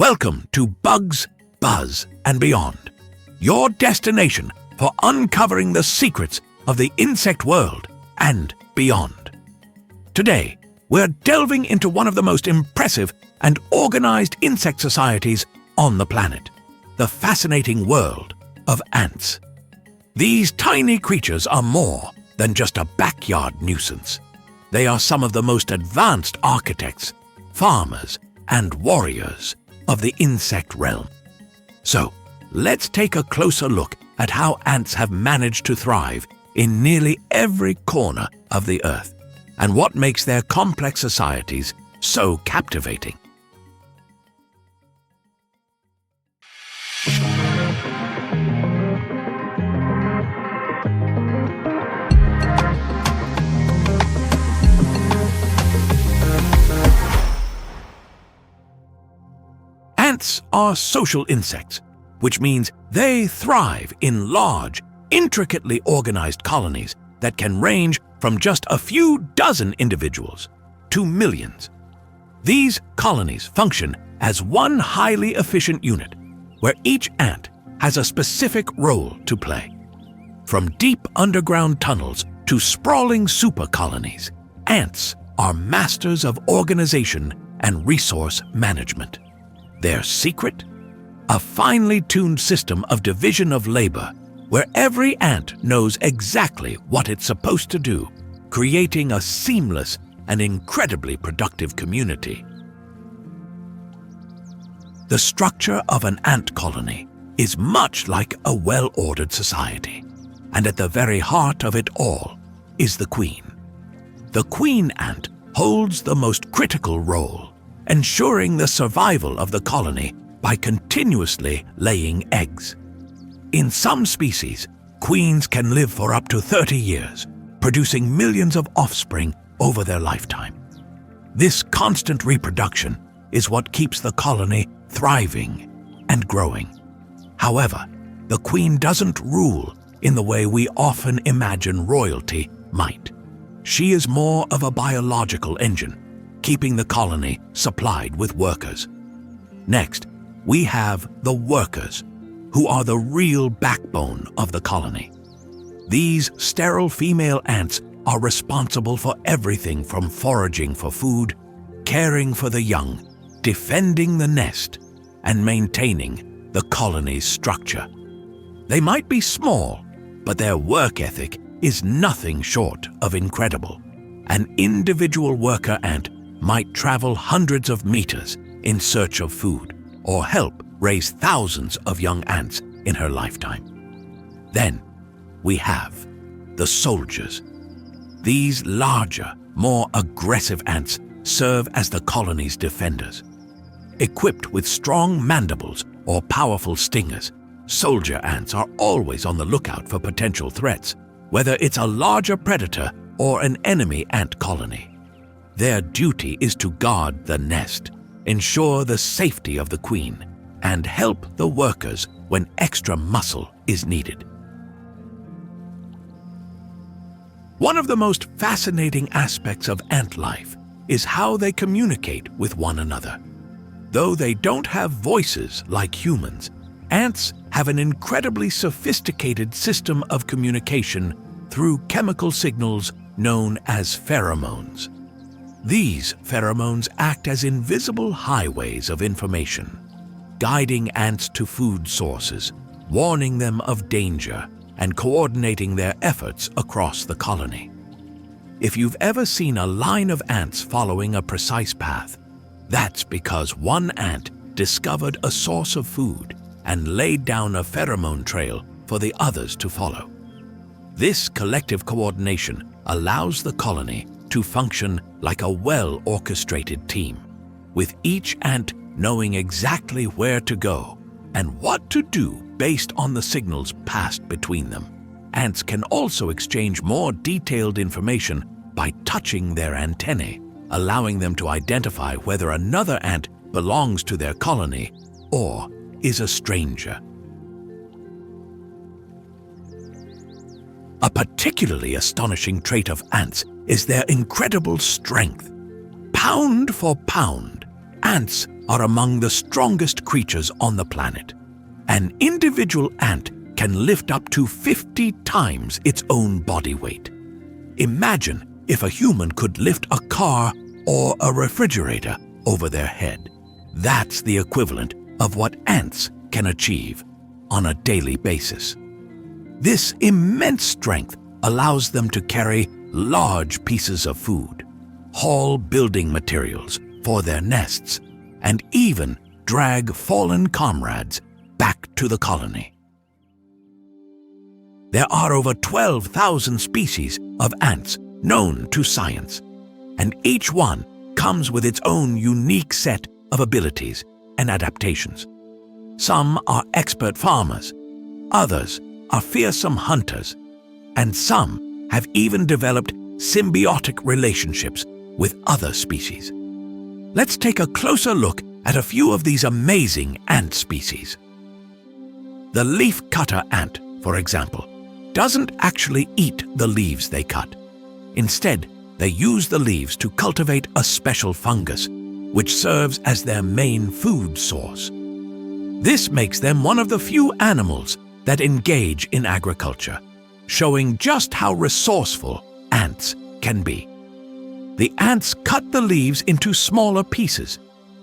Welcome to Bugs, Buzz, and Beyond, your destination for uncovering the secrets of the insect world and beyond. Today, we're delving into one of the most impressive and organized insect societies on the planet, the fascinating world of ants. These tiny creatures are more than just a backyard nuisance. They are some of the most advanced architects, farmers, and warriors of the insect realm. So, let's take a closer look at how ants have managed to thrive in nearly every corner of the Earth, and what makes their complex societies so captivating. Ants are social insects, which means they thrive in large, intricately organized colonies that can range from just a few dozen individuals to millions. These colonies function as one highly efficient unit, where each ant has a specific role to play. From deep underground tunnels to sprawling super colonies, ants are masters of organization and resource management. Their secret? A finely tuned system of division of labor where every ant knows exactly what it's supposed to do, creating a seamless and incredibly productive community. The structure of an ant colony is much like a well-ordered society, and at the very heart of it all is the queen. The queen ant holds the most critical role, ensuring the survival of the colony by continuously laying eggs. In some species, queens can live for up to 30 years, producing millions of offspring over their lifetime. This constant reproduction is what keeps the colony thriving and growing. However, the queen doesn't rule in the way we often imagine royalty might. She is more of a biological engine, keeping the colony supplied with workers. Next, we have the workers, who are the real backbone of the colony. These sterile female ants are responsible for everything from foraging for food, caring for the young, defending the nest, and maintaining the colony's structure. They might be small, but their work ethic is nothing short of incredible. An individual worker ant might travel hundreds of meters in search of food, or help raise thousands of young ants in her lifetime. Then we have the soldiers. These larger, more aggressive ants serve as the colony's defenders. Equipped with strong mandibles or powerful stingers, soldier ants are always on the lookout for potential threats, whether it's a larger predator or an enemy ant colony. Their duty is to guard the nest, ensure the safety of the queen, and help the workers when extra muscle is needed. One of the most fascinating aspects of ant life is how they communicate with one another. Though they don't have voices like humans, ants have an incredibly sophisticated system of communication through chemical signals known as pheromones. These pheromones act as invisible highways of information, guiding ants to food sources, warning them of danger, and coordinating their efforts across the colony. If you've ever seen a line of ants following a precise path, that's because one ant discovered a source of food and laid down a pheromone trail for the others to follow. This collective coordination allows the colony to function like a well-orchestrated team, with each ant knowing exactly where to go and what to do based on the signals passed between them. Ants can also exchange more detailed information by touching their antennae, allowing them to identify whether another ant belongs to their colony or is a stranger. A particularly astonishing trait of ants is their incredible strength. Pound for pound, ants are among the strongest creatures on the planet. An individual ant can lift up to 50 times its own body weight. Imagine if a human could lift a car or a refrigerator over their head. That's the equivalent of what ants can achieve on a daily basis. This immense strength allows them to carry large pieces of food, haul building materials for their nests, and even drag fallen comrades back to the colony. There are over 12,000 species of ants known to science, and each one comes with its own unique set of abilities and adaptations. Some are expert farmers, others are fearsome hunters, and some have even developed symbiotic relationships with other species. Let's take a closer look at a few of these amazing ant species. The leaf-cutter ant, for example, doesn't actually eat the leaves they cut. Instead, they use the leaves to cultivate a special fungus, which serves as their main food source. This makes them one of the few animals that engage in agriculture, showing just how resourceful ants can be. The ants cut the leaves into smaller pieces,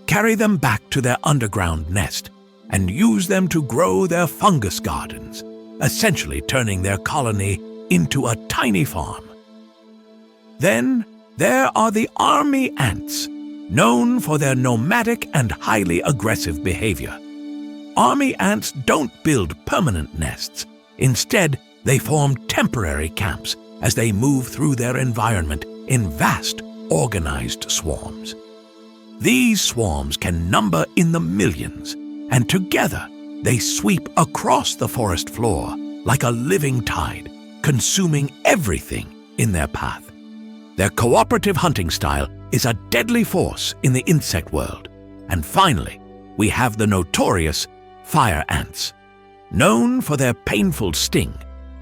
carry them back to their underground nest, and use them to grow their fungus gardens, essentially turning their colony into a tiny farm. Then there are the army ants, known for their nomadic and highly aggressive behavior. Army ants don't build permanent nests. Instead, they form temporary camps as they move through their environment in vast, organized swarms. These swarms can number in the millions, and together they sweep across the forest floor like a living tide, consuming everything in their path. Their cooperative hunting style is a deadly force in the insect world. And finally, we have the notorious fire ants. Known for their painful sting,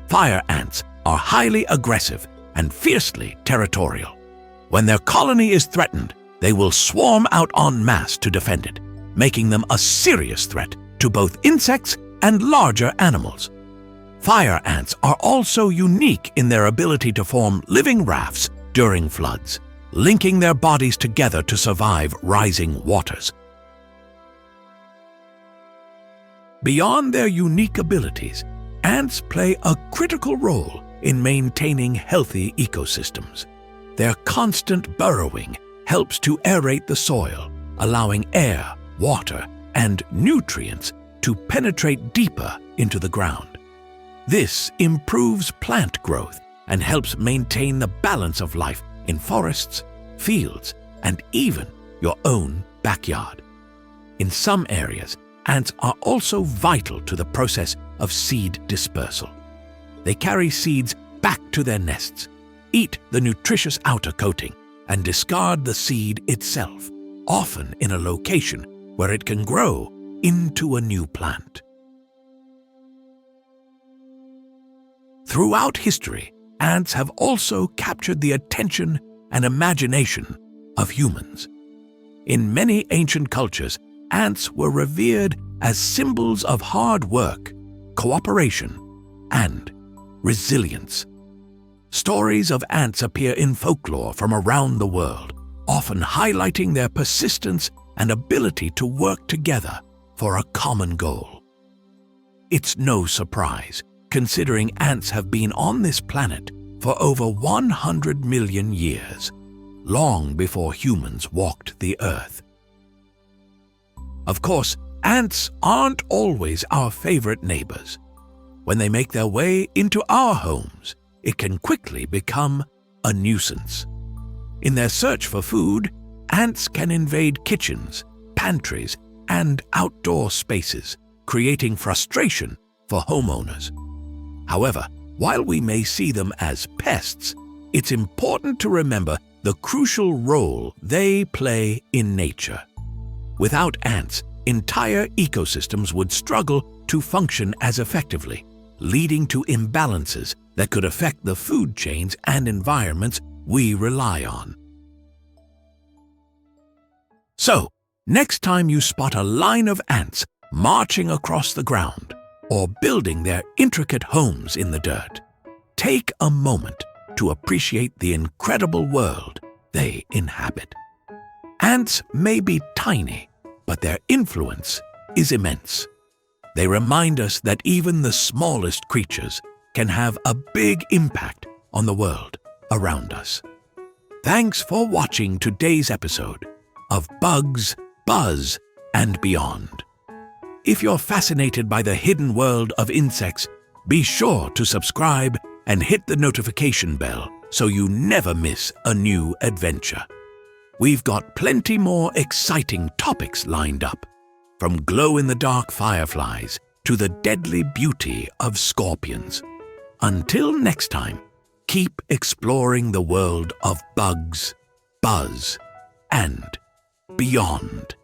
fire ants are highly aggressive and fiercely territorial. When their colony is threatened, they will swarm out en masse to defend it, making them a serious threat to both insects and larger animals. Fire ants are also unique in their ability to form living rafts during floods, linking their bodies together to survive rising waters. Beyond their unique abilities, ants play a critical role in maintaining healthy ecosystems. Their constant burrowing helps to aerate the soil, allowing air, water, and nutrients to penetrate deeper into the ground. This improves plant growth and helps maintain the balance of life in forests, fields, and even your own backyard. In some areas, ants are also vital to the process of seed dispersal. They carry seeds back to their nests, eat the nutritious outer coating, and discard the seed itself, often in a location where it can grow into a new plant. Throughout history, ants have also captured the attention and imagination of humans. In many ancient cultures, ants were revered as symbols of hard work, cooperation, and resilience. Stories of ants appear in folklore from around the world, often highlighting their persistence and ability to work together for a common goal. It's no surprise, considering ants have been on this planet for over 100 million years, long before humans walked the earth. Of course, ants aren't always our favorite neighbors. When they make their way into our homes, it can quickly become a nuisance. In their search for food, ants can invade kitchens, pantries, and outdoor spaces, creating frustration for homeowners. However, while we may see them as pests, it's important to remember the crucial role they play in nature. Without ants, entire ecosystems would struggle to function as effectively, leading to imbalances that could affect the food chains and environments we rely on. So, Next time you spot a line of ants marching across the ground or building their intricate homes in the dirt, take a moment to appreciate the incredible world they inhabit. Ants may be tiny, but their influence is immense. They remind us that even the smallest creatures can have a big impact on the world around us. Thanks for watching today's episode of Bugs, Buzz, and Beyond. If you're fascinated by the hidden world of insects, be sure to subscribe and hit the notification bell so you never miss a new adventure. We've got plenty more exciting topics lined up, from glow-in-the-dark fireflies to the deadly beauty of scorpions. Until next time, keep exploring the world of bugs, buzz, and beyond.